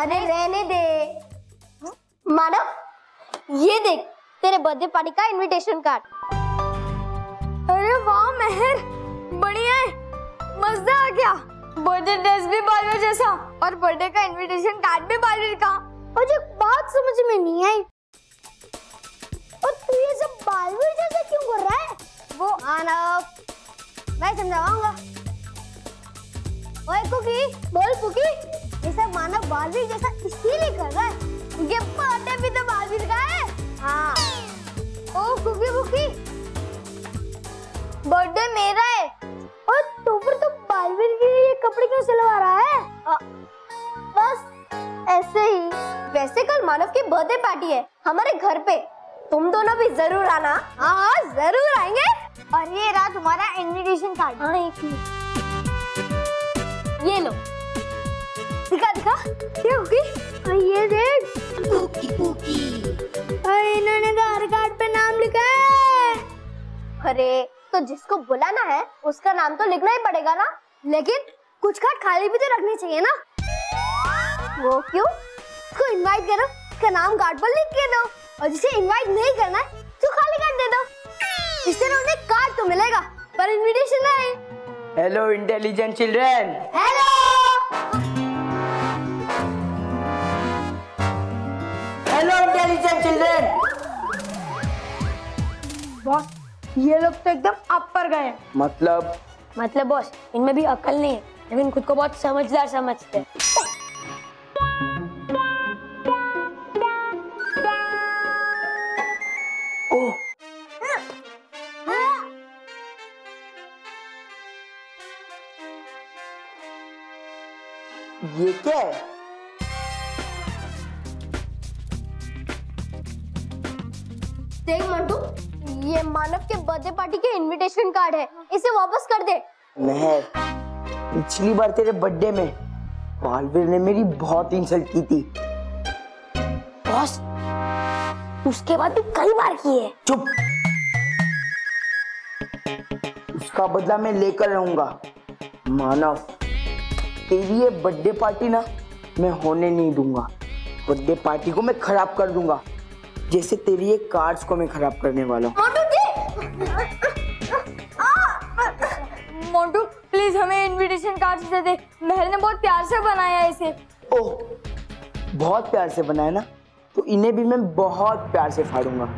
अरे रहने दे। मानव, ये देख तेरे बर्थडे पार्टी का इनविटेशन कार्ड। अरे वाह मेहर, बढ़िया है, मजा आ गया। बर्थडे ड्रेस भी बालवीर जैसा और बर्थडे का इनविटेशन कार्ड भी बालवीर का। और जो बात समझ में नहीं आई, और तू ये सब बालवीर जैसा क्यों कर रहा है? वो मानव, मैं समझाऊंगा। ओए कुकी, बोल कुकी, ये सब मानव बालवीर जैसा इसीलिए कर रहा है क्योंकि बर्थडे भी तो बालवीर का है। हाँ। ओ कुकी बुकी, बर्थडे मेरा है। और तो फिर तो बालवीर के लिए कपड़े क्यों सिलवा रहा है? बस ऐसे ही। वैसे कल मानव की बर्थडे पार्टी है हमारे घर पे, तुम दोनों भी जरूर आना। हाँ जरूर आएंगे। और ये रहा तुम्हारा इनविटेशन कार्ड। हाँ एक मिनट, ये लो। दिखा दिखा, ये होगी। ये देख, कुकी कुकी, इन्होंने आधार कार्ड पे नाम लिखा है। अरे तो जिसको बुलाना है उसका नाम तो लिखना ही पड़ेगा ना। लेकिन कुछ कार्ड खाली भी तो रखने चाहिए ना। वो क्यों? उसको इनवाइट करो, उसका नाम कार्ड पर लिख के दो, और जिसे इनवाइट नहीं करना है तो खाली कार्ड दे दो। इससे ना उन्हें कार्ड तो मिलेगा पर इनविटेशन नहीं। Hello intelligent children. Hello. Hello intelligent children. Boss, ये लोग तो एकदम अपर गए। मतलब बॉस, इनमें भी अकल नहीं है लेकिन खुद को बहुत समझदार समझते हैं। ओह, ये क्या है? देख मंटू, ये मानव के बर्थडे पार्टी के इनविटेशन कार्ड है, इसे वापस कर दे। महर, पिछली बार तेरे बर्थडे में बालवीर ने मेरी बहुत इंसल्ट की थी। बॉस, उसके बाद भी कई बार की है। चुप। उसका बदला मैं लेकर रहूंगा। मानव, तेरी ये बर्थडे पार्टी ना मैं होने नहीं दूंगा। बर्थडे पार्टी को मैं खराब कर दूंगा, जैसे तेरी ये कार्ड्स को मैं खराब करने वाला हूँ। मोंटू प्लीज हमें इनविटेशन कार्ड दे दे, महल ने बहुत प्यार से बनाया है इसे। ओह, बहुत प्यार से बनाया ना, तो इन्हें भी मैं बहुत प्यार से फाड़ूंगा।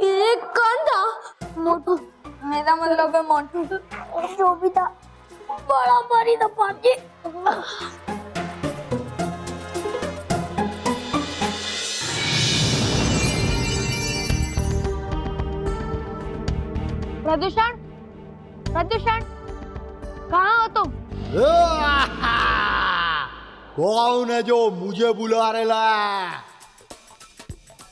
ये कौन था? मोटू, मेरा मतलब है मोटू। जो भी था, बड़ा भारी था पाजी। प्रदूषण, प्रदूषण, कहाँ हो तुम? कौन है जो मुझे बुला रहा है?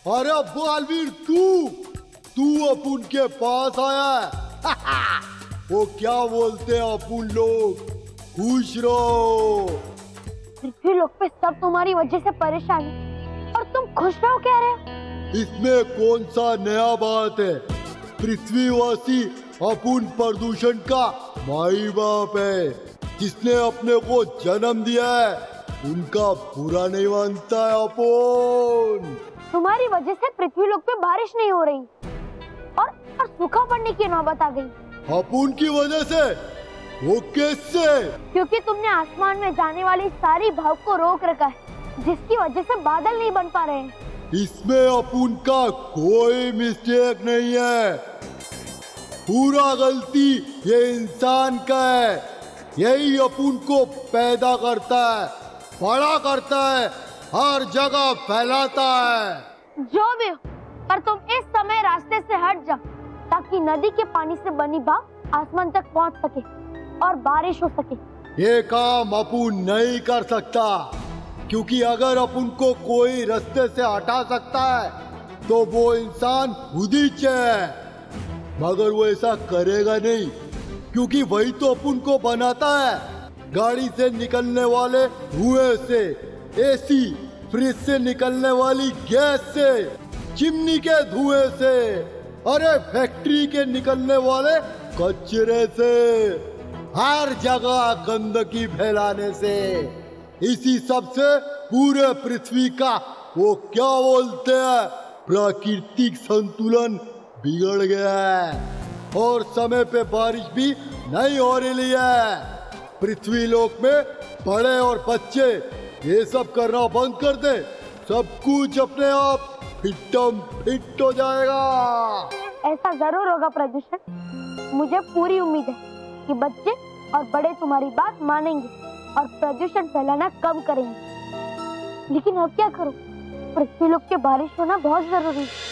अरे बालवीर, तू अपुन के पास आया है। वो क्या बोलते हैं अपुन लोग, खुश रहो। पृथ्वी लोक पे सब तुम्हारी वजह से परेशान है और तुम खुश रहो कह रहे हो? इसमें कौन सा नया बात है? पृथ्वीवासी अपुन प्रदूषण का माई बाप है। जिसने अपने को जन्म दिया है उनका बुरा नहीं मानता है अपुन। तुम्हारी वजह से पृथ्वी लोक पे बारिश नहीं हो रही और सूखा पड़ने की नौबत आ गई। अपुन की वजह से? वो कैसे? क्योंकि तुमने आसमान में जाने वाली सारी भाव को रोक रखा है, जिसकी वजह से बादल नहीं बन पा रहे हैं। इसमें अपुन का कोई मिस्टेक नहीं है। पूरा गलती ये इंसान का है। यही अपुन को पैदा करता है, बड़ा करता है, हर जगह फैलाता है। जो भी हो, पर तुम इस समय रास्ते से हट जाओ ताकि नदी के पानी से बनी भाप आसमान तक पहुंच सके और बारिश हो सके। ये काम अपुन नहीं कर सकता, क्योंकि अगर अपुन को कोई रास्ते से हटा सकता है तो वो इंसान उदिच है। मगर वो ऐसा करेगा नहीं, क्योंकि वही तो अपुन को बनाता है। गाड़ी से निकलने वाले धुएं से, एसी, फ्रिज से निकलने वाली गैस से, चिमनी के धुएं से, अरे फैक्ट्री के निकलने वाले कचरे से, हर जगह गंदगी फैलाने से, इसी सब से पूरे पृथ्वी का वो क्या बोलते हैं प्राकृतिक संतुलन बिगड़ गया है और समय पे बारिश भी नहीं हो रही है। पृथ्वी लोक में बड़े और बच्चे ये सब करना बंद कर दे, सब कुछ अपने आप फिटम फिट हो जाएगा। ऐसा जरूर होगा प्रदूषण। मुझे पूरी उम्मीद है कि बच्चे और बड़े तुम्हारी बात मानेंगे और प्रदूषण फैलाना कम करेंगे। लेकिन अब क्या करो, पृथ्वी लोक के बारिश होना बहुत जरूरी है।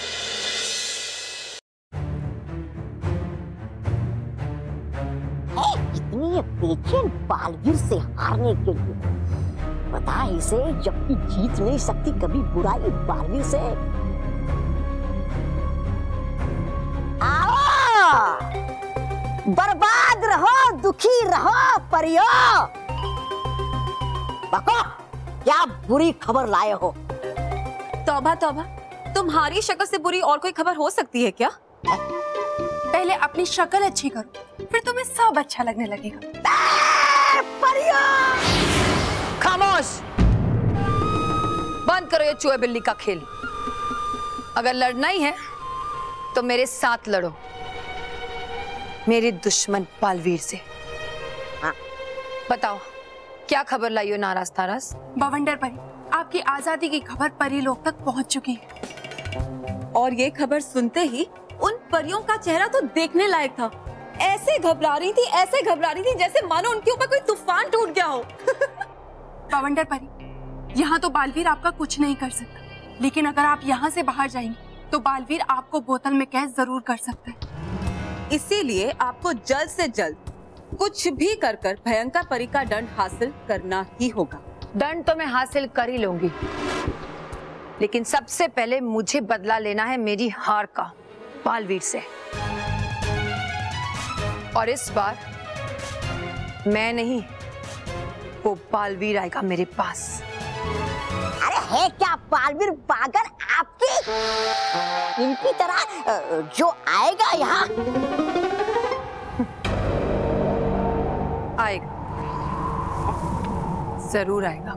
इतनी बेचैन बालवीर से हारने के लिए, पता है इसे जबकि जीत नहीं सकती कभी बुराई बालवीर से। आओ, बर्बाद रहो, दुखी रहो परियो। बको, क्या बुरी खबर लाए हो? तौबा तौबा, तुम्हारी शक्ल से बुरी और कोई खबर हो सकती है क्या? पहले अपनी शक्ल अच्छी करो, फिर तुम्हें सब अच्छा लगने लगेगा। परियो! खामोश! बंद करो ये चूहे बिल्ली का खेल। अगर लड़ना ही है तो मेरे साथ लड़ो, मेरे दुश्मन बालवीर से। हाँ। बताओ क्या खबर लाई हो नाराज तारास? बवंडर परी, आपकी आजादी की खबर परी लोक तक पहुंच चुकी है। और ये खबर सुनते ही उन परियों का चेहरा तो देखने लायक था। ऐसे घबरा रही थी जैसे मानो उनके ऊपर कोई तूफान टूट गया हो। बवंडर परी, यहाँ तो बालवीर आपका कुछ नहीं कर सकता, लेकिन अगर आप यहाँ से बाहर जाएंगे तो बालवीर आपको बोतल में कैद जरूर कर सकता है। इसीलिए आपको जल्द से जल्द कुछ भी कर कर भयंकर परी का दंड हासिल करना ही होगा। दंड तो मैं हासिल कर ही लूंगी, लेकिन सबसे पहले मुझे बदला लेना है मेरी हार का बालवीर से। और इस बार मैं नहीं, वो बालवीर आएगा मेरे पास। अरे है क्या बालवीर पागल आपकी? इनकी तरह जो आएगा यहाँ आएगा, जरूर आएगा।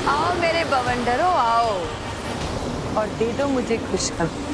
आओ मेरे बवंडरों, आओ और दे दो मुझे खुशखबरी।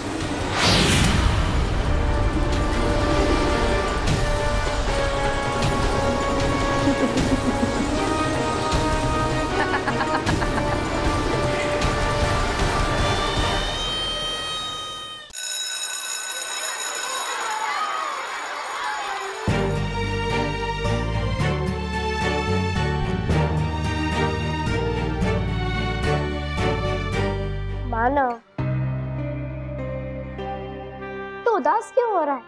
मानव, तो उदास क्यों हो रहा है?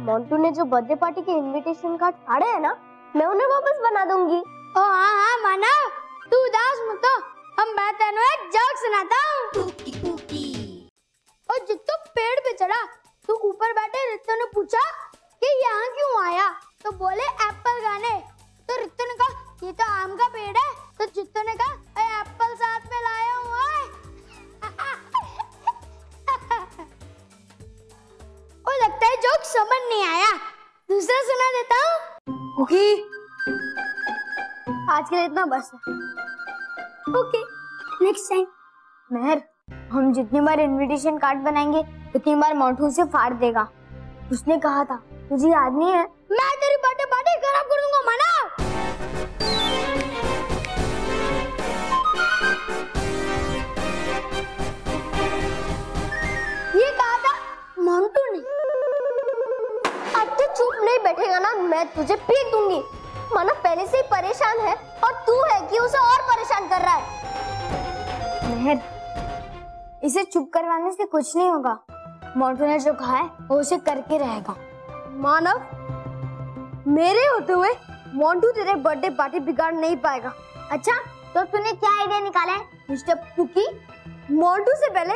मोंटू ने जो बर्थडे पार्टी के इनविटेशन कार्ड फाड़े हैं ना, मैं उन्हें वापस बना दूंगी। ओ हाँ हाँ मानव, तू उदास मत हो, हम मैं तेनों एक जोक सुनाता हूँ। और जित्तो पेड़ पे चढ़ा तो ऊपर बैठे रित्तो ने पूछा कि यहाँ क्यों आया, तो बोले एप्पल खाने। तो रित्तो ने कहा ये तो आम का पेड़ है। तो जित्तो ने कहा एप्पल साथ में लाया हुआ है। और लगता है जोक समझ नहीं आया, दूसरा सुना देता हूँ। ओके, आज के लिए इतना बस है। Okay, next time. मेहर, हम जितनी बार इनविटेशन कार्ड बनाएंगे उतनी बार मोंटू से फाड़ देगा। उसने कहा था, तुझे याद नहीं है? मैं तेरी बर्थडे पार्टी खराब कर दूंगा मना। ये कहा था मोंटू ने। अब तो चुप नहीं बैठेगा ना, मैं तुझे पीट दूंगी। मानो पहले से ही परेशान है और तू है कि उसे और परेशान कर रहा है। मेहर, इसे चुप करवाने से कुछ नहीं होगा। मोंटू ने जो कहा है वो उसे करके रहेगा। मानव, मेरे होते हुए मोंटू तेरे बर्थडे पार्टी बिगाड़ नहीं पाएगा। अच्छा, तो तूने क्या आइडिया निकाला है मिस्टर पुकी? मोंटू से पहले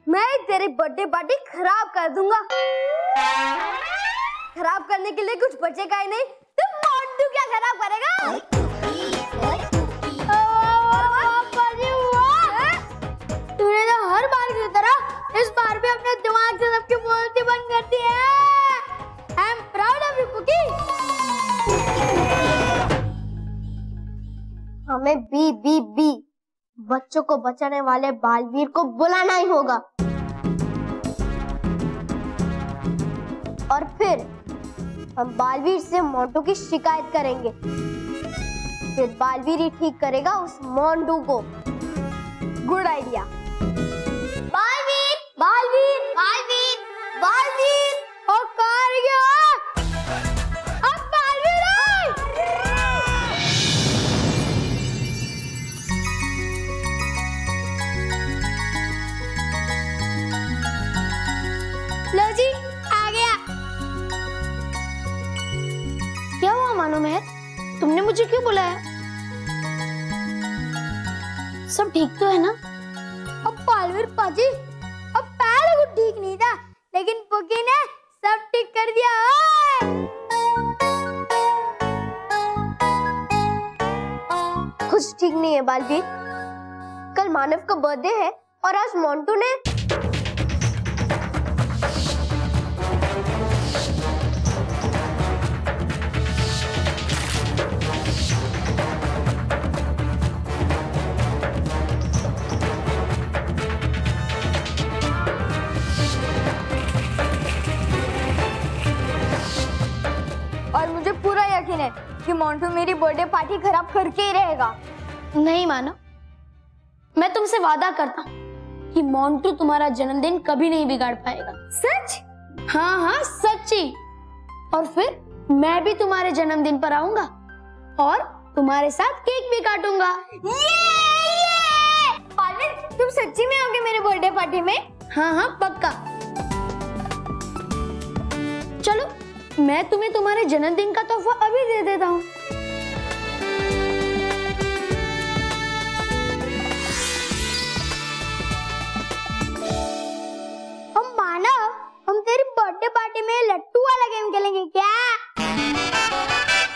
मैं तेरी बर्थडे पार्टी खराब कर दूंगा। खराब करने के लिए कुछ बचेगा ही नहीं, तो मोंटू क्या खराब करेगा? तूने तो हर बार की तरह इस बार भी अपने दिमाग से सबकी बोलती बंद कर दी है। I am proud of you cookie. हमें बी बच्चों को बचाने वाले बालवीर को बुलाना ही होगा। और फिर हम बालवीर से मोंटू की शिकायत करेंगे। फिर बालवीर ही ठीक करेगा उस मोंटू को। Good idea. बालवीर, बालवीर, बालवीर, बालवीर, ओ कहाँ गया? अब बालवीर आए। लो जी, आ गया। क्या हुआ मानो मेहर, तुमने मुझे क्यों बुलाया? सब ठीक तो है ना? अब बालवीर पाजी, अब पहले कुछ ठीक नहीं था, लेकिन पुकी ने सब ठीक कर दिया। कुछ ठीक नहीं है बालवीर। कल मानव का बर्थडे है और आज मोंटू ने है कि मोंटू मेरी बर्थडे पार्टी खराब करके ही रहेगा। नहीं मानो, मैं तुमसे वादा करता हूँ कि मोंटू तुम्हारा जन्मदिन कभी नहीं बिगाड़ पाएगा। सच? हाँ हाँ सच्ची। और फिर मैं भी तुम्हारे जन्मदिन पर आऊंगा और तुम्हारे साथ केक भी काटूंगा। पालवीर, तुम सच्ची में आओगे मेरे बर्थडे पार्टी में? हाँ हाँ पक्का। चलो मैं तुम्हें तुम्हारे जन्मदिन का तोहफा अभी दे देता हूँ। हम मानव, हम तेरी बर्थडे पार्टी में लट्टू वाला गेम खेलेंगे क्या?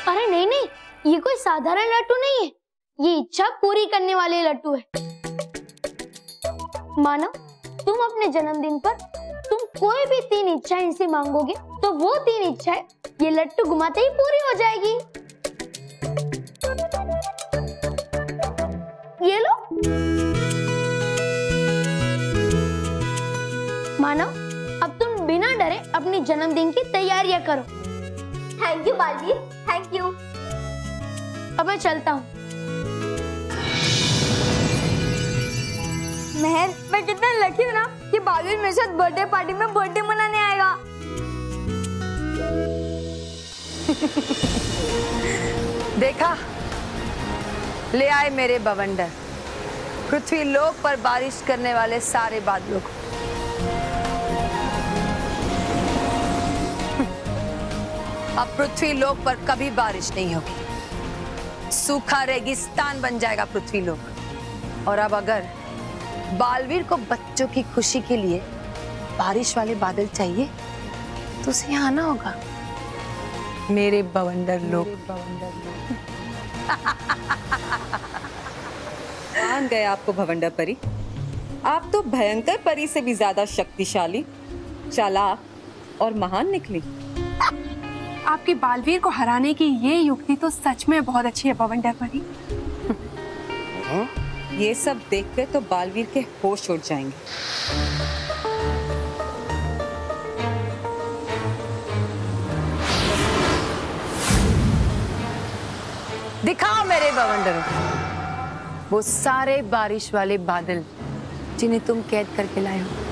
अरे नहीं नहीं, ये कोई साधारण लट्टू नहीं है, ये इच्छा पूरी करने वाले लट्टू है। मानव, तुम अपने जन्मदिन पर तुम कोई भी 3 इच्छाएं इनसे मांगोगे तो वो 3 इच्छाएं ये लट्टू घुमाते ही पूरी हो जाएगी। ये लो। मानव, अब तुम बिना डरे अपनी जन्मदिन की तैयारियां करो। Thank you Baalveer, thank you. अब मैं चलता हूँ। मेहर, मैं कितना लकी हूँ ना कि बालवीर मेरे साथ बर्थडे पार्टी में बर्थडे मनाने आएगा। देखा, ले आए मेरे बवंडर। पृथ्वी लोक पर बारिश करने वाले सारे बादलों को। अब पृथ्वी लोक पर कभी बारिश नहीं होगी, सूखा रेगिस्तान बन जाएगा पृथ्वी लोक। और अब अगर बालवीर को बच्चों की खुशी के लिए बारिश वाले बादल चाहिए तो उसे यहाँ आना होगा, मेरे बवंडर लोक। मान गए आपको भवंडर परी, आप तो भयंकर परी से भी ज्यादा शक्तिशाली, चालाक और महान निकली। आपके बालवीर को हराने की ये युक्ति तो सच में बहुत अच्छी है भवंडर परी। ये सब देखकर तो बालवीर के होश उड़ जाएंगे। दिखाओ मेरे बवंडरों वो सारे बारिश वाले बादल जिन्हें तुम कैद करके लाए हो।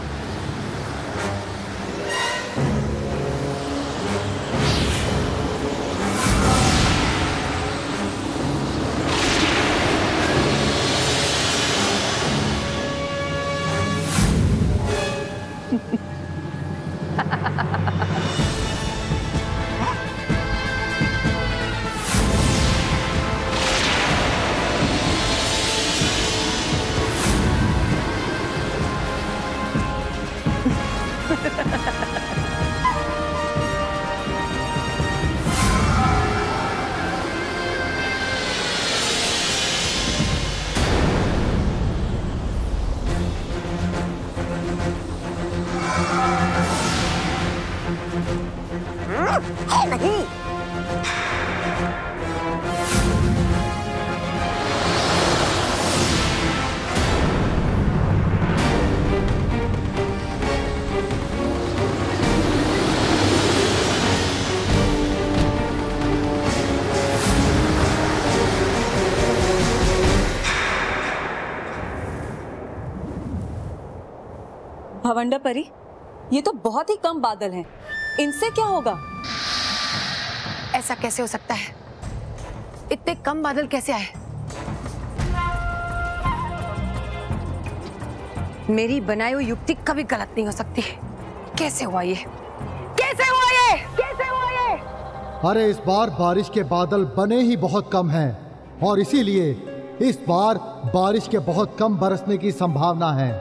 है नहीं। भवंडर परी, ये तो बहुत ही कम बादल हैं, इनसे क्या होगा? ऐसा कैसे हो सकता है? इतने कम बादल कैसे आए? मेरी बनाई हुई युक्ति कभी गलत नहीं हो सकती। कैसे हुआ ये? कैसे हुआ ये? कैसे हुआ ये? अरे इस बार बारिश के बादल बने ही बहुत कम हैं और इसीलिए इस बार बारिश के बहुत कम बरसने की संभावना है।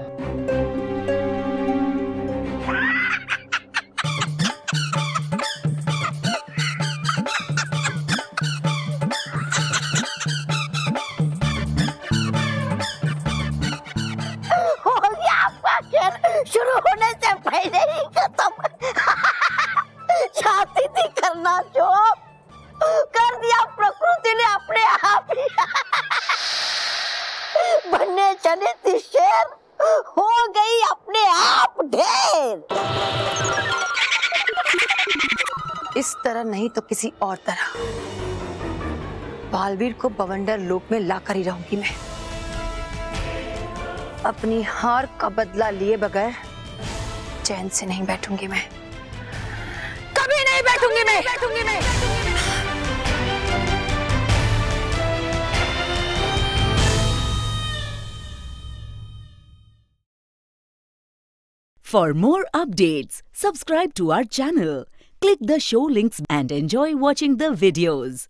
शुरू होने से पहले ही खत्म। चाहती थी करना जो कर दिया प्रकृति ने अपने आप ही। बनने चली थी शेर, हो गई अपने आप ढेर। इस तरह नहीं तो किसी और तरह बालवीर को बवंडर लोक में लाकर ही रहूंगी मैं। अपनी हार का बदला लिए बगैर चैन से नहीं बैठूंगी मैं, कभी नहीं बैठूंगी मैं। For more updates, subscribe to our channel, click the show links and enjoy watching the videos.